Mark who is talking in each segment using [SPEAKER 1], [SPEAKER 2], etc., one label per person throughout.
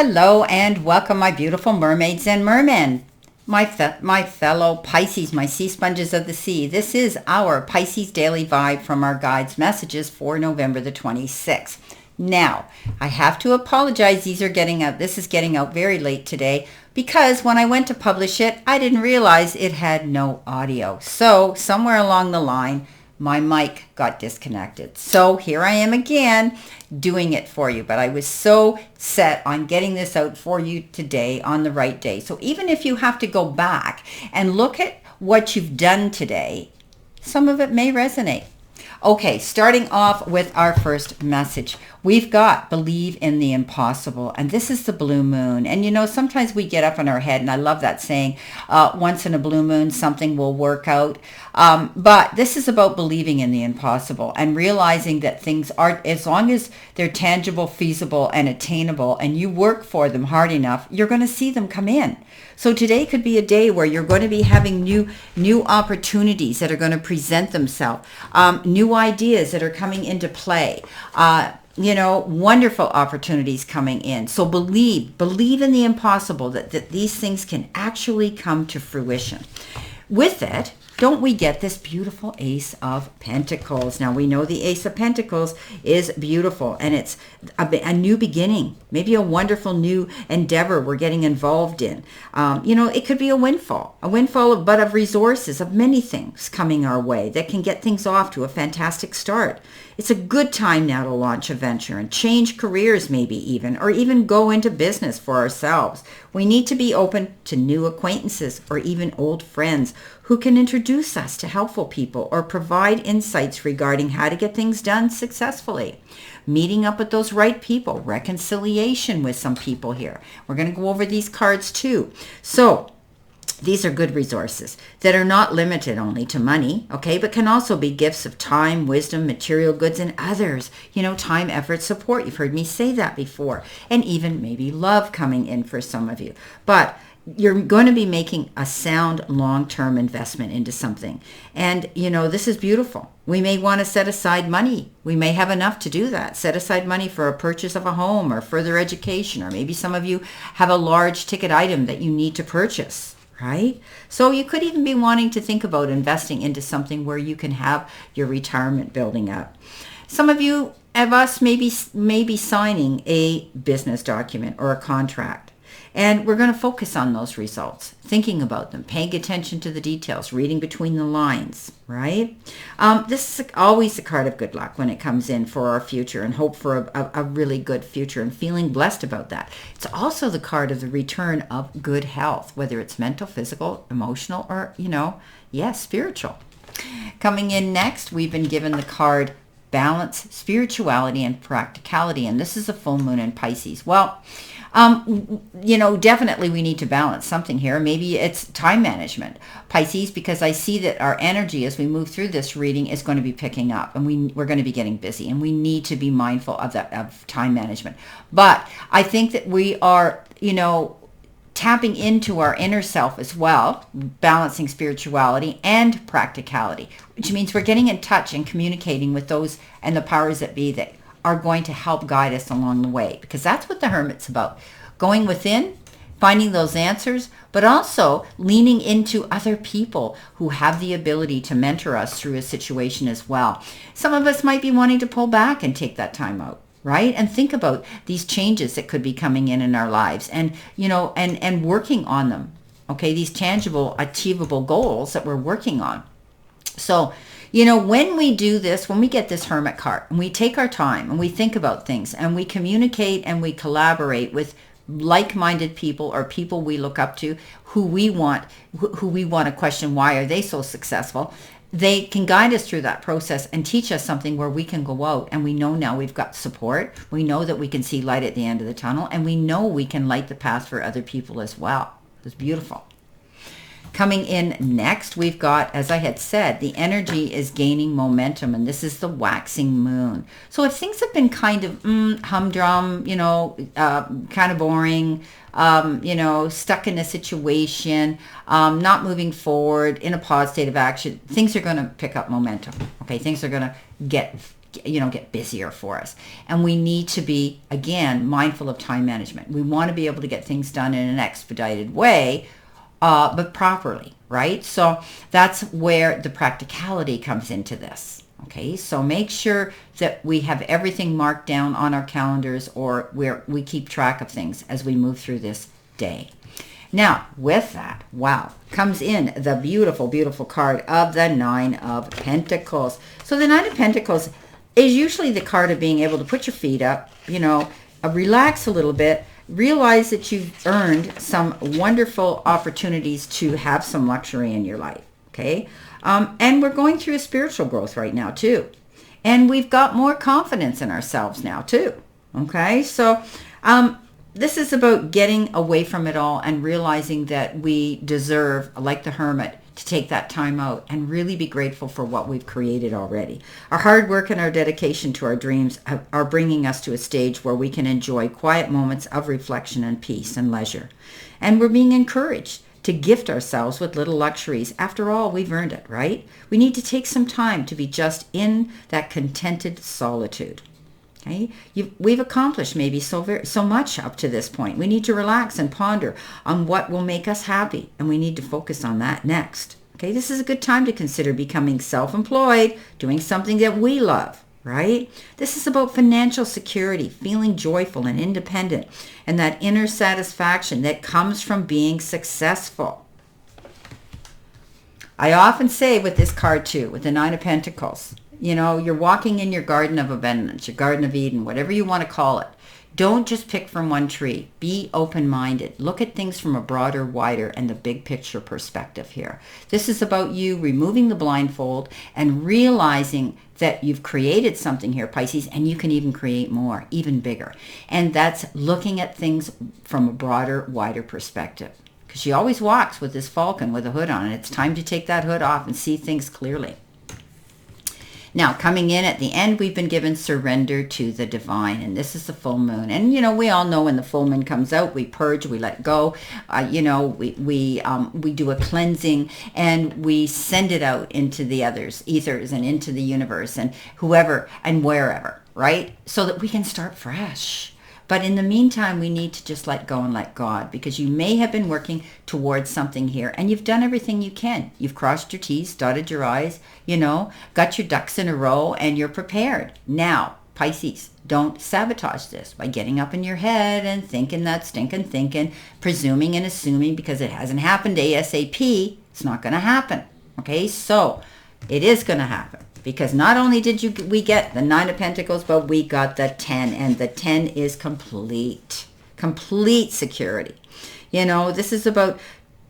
[SPEAKER 1] Hello and welcome, my beautiful mermaids and mermen. My fellow Pisces, my sea sponges of the sea. This is our Pisces Daily Vibe from our guides' messages for November the 26th. Now, I have to apologize. This is getting out very late today because when I went to publish it, I didn't realize it had no audio. So somewhere along the line, my mic got disconnected. So here I am again doing it for you. But I was so set on getting this out for you today on the right day. So even if you have to go back and look at what you've done today, some of it may resonate. Okay, starting off with our first message. We've got believe in the impossible, and this is the blue moon. And you know, sometimes we get up in our head, and I love that saying, once in a blue moon, something will work out. But this is about believing in the impossible and realizing that things are, as long as they're tangible, feasible, and attainable, and you work for them hard enough, you're going to see them come in. So today could be a day where you're going to be having new opportunities that are going to present themselves, new ideas that are coming into play, wonderful opportunities coming in. So believe in the impossible, that these things can actually come to fruition. With it, don't we get this beautiful Ace of Pentacles? Now, we know the Ace of Pentacles is beautiful, and it's a new beginning, maybe a wonderful new endeavor we're getting involved in. It could be a windfall of resources, of many things coming our way that can get things off to a fantastic start. It's a good time now to launch a venture and change careers maybe or even go into business for ourselves. We need to be open to new acquaintances or even old friends who can introduce us to helpful people or provide insights regarding how to get things done successfully. Meeting up with those right people, reconciliation with some people here. We're going to go over these cards too. So these are good resources that are not limited only to money, okay, but can also be gifts of time, wisdom, material goods, and others. Time, effort, support. You've heard me say that before. And even maybe love coming in for some of you. But you're going to be making a sound long-term investment into something. And, this is beautiful. We may want to set aside money. We may have enough to do that. Set aside money for a purchase of a home or further education, or maybe some of you have a large ticket item that you need to purchase. Right? So you could even be wanting to think about investing into something where you can have your retirement building up. Some of us may be signing a business document or a contract. And we're going to focus on those results, thinking about them, paying attention to the details, reading between the lines, right? This is always a card of good luck when it comes in for our future and hope for a really good future and feeling blessed about that. It's also the card of the return of good health, whether it's mental, physical, emotional, or, spiritual. Coming in next, we've been given the card balance, spirituality, and practicality. And this is a full moon in Pisces. Well, definitely we need to balance something here. Maybe it's time management, Pisces, because I see that our energy as we move through this reading is going to be picking up, and we're going to be getting busy, and we need to be mindful of that, of time management. But I think that we are, tapping into our inner self as well, balancing spirituality and practicality, which means we're getting in touch and communicating with those and the powers that be that are going to help guide us along the way, because that's what the Hermit's about. Going within, finding those answers, but also leaning into other people who have the ability to mentor us through a situation as well. Some of us might be wanting to pull back and take that time out, right? And think about these changes that could be coming in our lives, and, and working on them. Okay, these tangible, achievable goals that we're working on. So, when we do this, when we get this Hermit card, and we take our time and we think about things and we communicate and we collaborate with like-minded people or people we look up to who we want to question, why are they so successful? They can guide us through that process and teach us something where we can go out and we know now we've got support. We know that we can see light at the end of the tunnel, and we know we can light the path for other people as well. It's beautiful. Coming in next, we've got, as I had said, the energy is gaining momentum, and this is the waxing moon. So if things have been kind of humdrum, kind of boring, stuck in a situation, not moving forward in a pause state of action, things are going to pick up momentum. Okay, things are going to get get busier for us. And we need to be, again, mindful of time management. We want to be able to get things done in an expedited way, but properly, right? So that's where the practicality comes into this. Okay, so make sure that we have everything marked down on our calendars, or where we keep track of things as we move through this day. Now, with that, wow, comes in the beautiful, beautiful card of the Nine of Pentacles. So the Nine of Pentacles is usually the card of being able to put your feet up, relax a little bit, realize that you've earned some wonderful opportunities to have some luxury in your life, okay? And we're going through a spiritual growth right now, too. And we've got more confidence in ourselves now, too, okay? So this is about getting away from it all and realizing that we deserve, like the hermit, to take that time out and really be grateful for what we've created already. Our hard work and our dedication to our dreams are bringing us to a stage where we can enjoy quiet moments of reflection and peace and leisure. And we're being encouraged to gift ourselves with little luxuries. After all, we've earned it, right? We need to take some time to be just in that contented solitude. Okay, we've accomplished maybe so much up to this point. We need to relax and ponder on what will make us happy, and we need to focus on that next. Okay, this is a good time to consider becoming self-employed, doing something that we love, right? This is about financial security, feeling joyful and independent, and that inner satisfaction that comes from being successful. I often say with this card too, with the Nine of Pentacles, you're walking in your garden of abundance, your garden of Eden, whatever you want to call it. Don't just pick from one tree. Be open-minded. Look at things from a broader, wider, and the big picture perspective here. This is about you removing the blindfold and realizing that you've created something here, Pisces, and you can even create more, even bigger. And that's looking at things from a broader, wider perspective. Because she always walks with this falcon with a hood on, and it's time to take that hood off and see things clearly. Now, coming in at the end, we've been given surrender to the divine, and this is the full moon. And, we all know when the full moon comes out, we purge, we let go, we do a cleansing, and we send it out into the ethers, and into the universe, and whoever and wherever, right? So that we can start fresh. But in the meantime, we need to just let go and let God, because you may have been working towards something here and you've done everything you can. You've crossed your T's, dotted your I's, got your ducks in a row, and you're prepared. Now, Pisces, don't sabotage this by getting up in your head and thinking that stinking thinking, presuming and assuming because it hasn't happened ASAP. It's not going to happen. Okay, so it is going to happen. Because not only did we get the Nine of Pentacles, but we got the 10, and the 10 is complete security. This is about,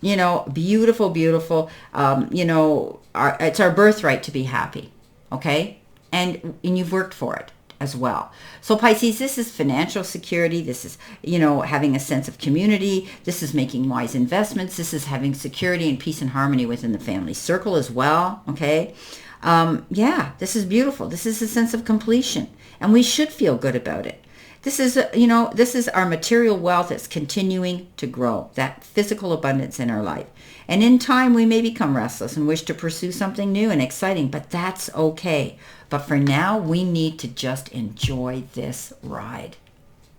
[SPEAKER 1] beautiful, beautiful, it's our birthright to be happy, okay? And you've worked for it as well. So Pisces, this is financial security. This is, having a sense of community. This is making wise investments. This is having security and peace and harmony within the family circle as well, okay? This is beautiful. This is a sense of completion, and we should feel good about it. This is, this is our material wealth that's continuing to grow, that physical abundance in our life. And in time, we may become restless and wish to pursue something new and exciting, but that's okay. But for now, we need to just enjoy this ride.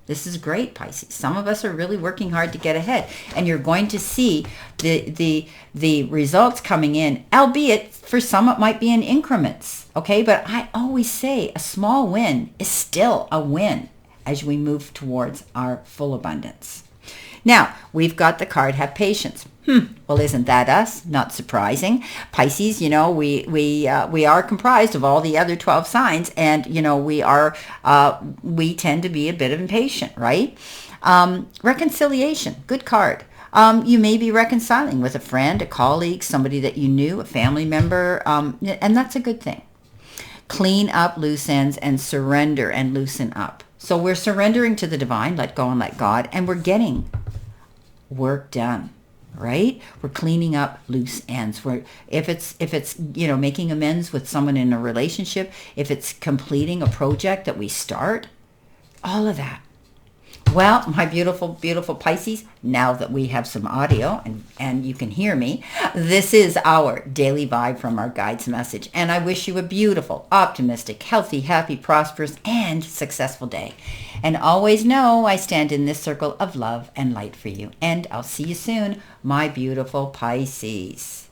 [SPEAKER 1] This is great, Pisces. Some of us are really working hard to get ahead, and you're going to see the results coming in, albeit for some it might be in increments, okay? But I always say a small win is still a win as we move towards our full abundance. Now, we've got the card, have patience. Well, isn't that us? Not surprising. Pisces, we are comprised of all the other 12 signs, and, we tend to be a bit impatient, right? Reconciliation, good card. You may be reconciling with a friend, a colleague, somebody that you knew, a family member, and that's a good thing. Clean up loose ends and surrender and loosen up. So we're surrendering to the divine, let go and let God, and we're getting work done. Right? We're cleaning up loose ends. If it's making amends with someone in a relationship, if it's completing a project that we start, all of that. Well, my beautiful, beautiful Pisces, now that we have some audio and you can hear me, this is our daily vibe from our guides message. And I wish you a beautiful, optimistic, healthy, happy, prosperous, and successful day. And always know I stand in this circle of love and light for you. And I'll see you soon, my beautiful Pisces.